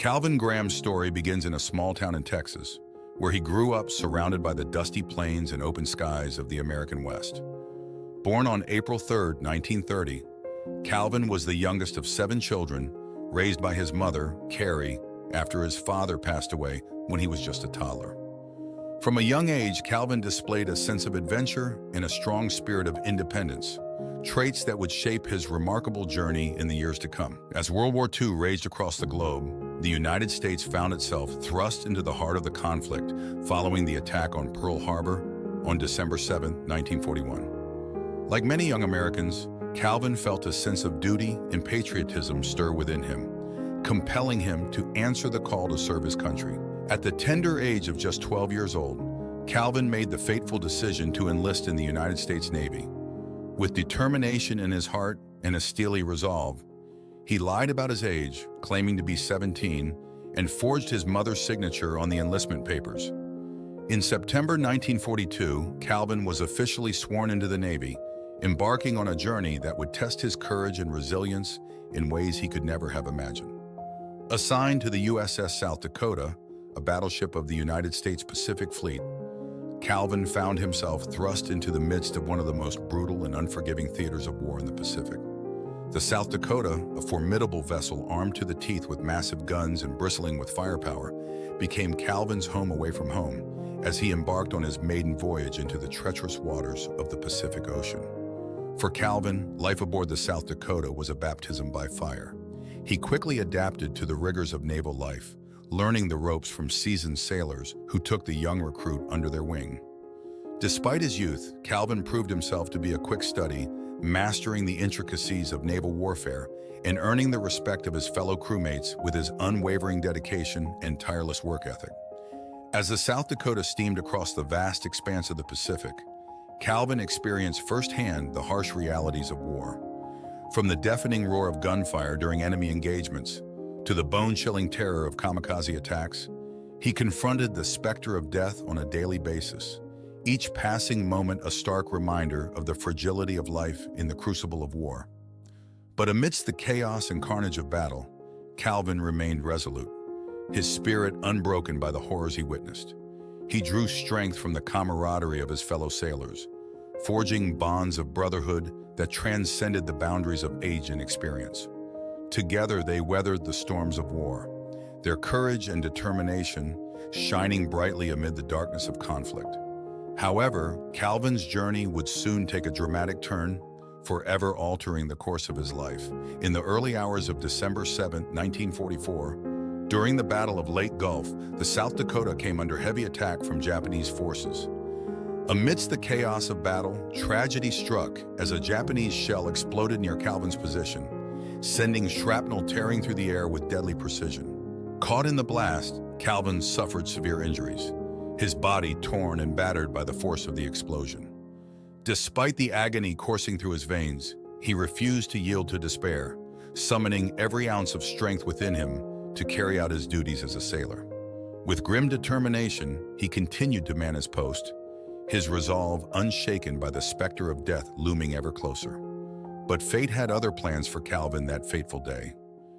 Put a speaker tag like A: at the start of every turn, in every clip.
A: Calvin Graham's story begins in a small town in Texas, where he grew up surrounded by the dusty plains and open skies of the American West. Born on April 3, 1930, Calvin was the youngest of 7 children, raised by his mother, Carrie, after his father passed away when he was just a toddler. From a young age, Calvin displayed a sense of adventure and a strong spirit of independence, traits that would shape his remarkable journey in the years to come. As World War II raged across the globe, the United States found itself thrust into the heart of the conflict following the attack on Pearl Harbor on December 7, 1941. Like many young Americans, Calvin felt a sense of duty and patriotism stir within him, compelling him to answer the call to serve his country. At the tender age of just 12 years old, Calvin made the fateful decision to enlist in the United States Navy. With determination in his heart and a steely resolve, he lied about his age, claiming to be 17, and forged his mother's signature on the enlistment papers. In September 1942, Calvin was officially sworn into the Navy, embarking on a journey that would test his courage and resilience in ways he could never have imagined. Assigned to the USS South Dakota, a battleship of the United States Pacific Fleet, Calvin found himself thrust into the midst of one of the most brutal and unforgiving theaters of war in the Pacific. The South Dakota, a formidable vessel armed to the teeth with massive guns and bristling with firepower, became Calvin's home away from home as he embarked on his maiden voyage into the treacherous waters of the Pacific Ocean. For Calvin, life aboard the South Dakota was a baptism by fire. He quickly adapted to the rigors of naval life, learning the ropes from seasoned sailors who took the young recruit under their wing. Despite his youth, Calvin proved himself to be a quick study, mastering the intricacies of naval warfare and earning the respect of his fellow crewmates with his unwavering dedication and tireless work ethic. As the South Dakota steamed across the vast expanse of the Pacific, Calvin experienced firsthand the harsh realities of war. From the deafening roar of gunfire during enemy engagements to the bone-chilling terror of kamikaze attacks, he confronted the specter of death on a daily basis, each passing moment a stark reminder of the fragility of life in the crucible of war. But amidst the chaos and carnage of battle, Calvin remained resolute, his spirit unbroken by the horrors he witnessed. He drew strength from the camaraderie of his fellow sailors, forging bonds of brotherhood that transcended the boundaries of age and experience. Together they weathered the storms of war, their courage and determination shining brightly amid the darkness of conflict. However, Calvin's journey would soon take a dramatic turn, forever altering the course of his life. In the early hours of December 7, 1944, during the Battle of Lake Gulf, the South Dakota came under heavy attack from Japanese forces. Amidst the chaos of battle, tragedy struck as a Japanese shell exploded near Calvin's position, sending shrapnel tearing through the air with deadly precision. Caught in the blast, Calvin suffered severe injuries, his body torn and battered by the force of the explosion. Despite the agony coursing through his veins, he refused to yield to despair, summoning every ounce of strength within him to carry out his duties as a sailor. With grim determination, he continued to man his post, his resolve unshaken by the specter of death looming ever closer. But fate had other plans for Calvin that fateful day.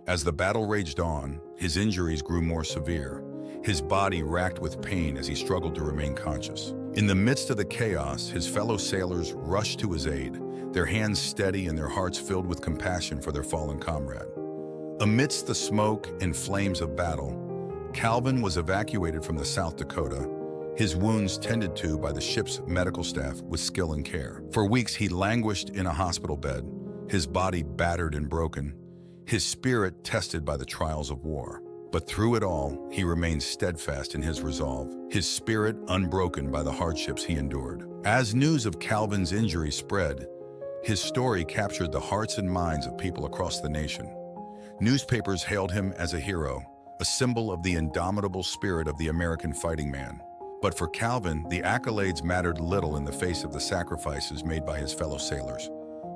A: As the battle raged on, his injuries grew more severe, his body racked with pain as he struggled to remain conscious. In the midst of the chaos, his fellow sailors rushed to his aid, their hands steady and their hearts filled with compassion for their fallen comrade. Amidst the smoke and flames of battle, Calvin was evacuated from the South Dakota, his wounds tended to by the ship's medical staff with skill and care. For weeks, he languished in a hospital bed, his body battered and broken, his spirit tested by the trials of war. But through it all, he remained steadfast in his resolve, his spirit unbroken by the hardships he endured. As news of Calvin's injury spread, his story captured the hearts and minds of people across the nation. Newspapers hailed him as a hero, a symbol of the indomitable spirit of the American fighting man. But for Calvin, the accolades mattered little in the face of the sacrifices made by his fellow sailors,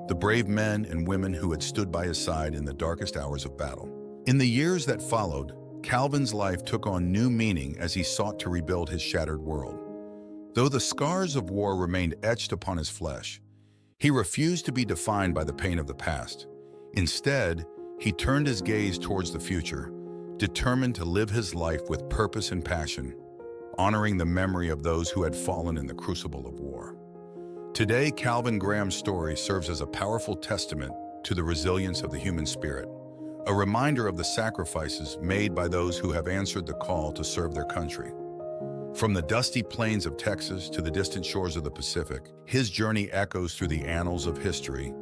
A: the brave men and women who had stood by his side in the darkest hours of battle. In the years that followed, Calvin's life took on new meaning as he sought to rebuild his shattered world. Though the scars of war remained etched upon his flesh, he refused to be defined by the pain of the past. Instead, he turned his gaze towards the future, determined to live his life with purpose and passion, honoring the memory of those who had fallen in the crucible of war. Today, Calvin Graham's story serves as a powerful testament to the resilience of the human spirit, a reminder of the sacrifices made by those who have answered the call to serve their country. From the dusty plains of Texas to the distant shores of the Pacific, his journey echoes through the annals of history,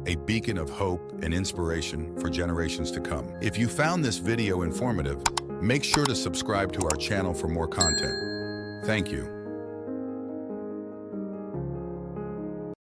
A: a beacon of hope and inspiration for generations to come. If you found this video informative, make sure to subscribe to our channel for more content. Thank you.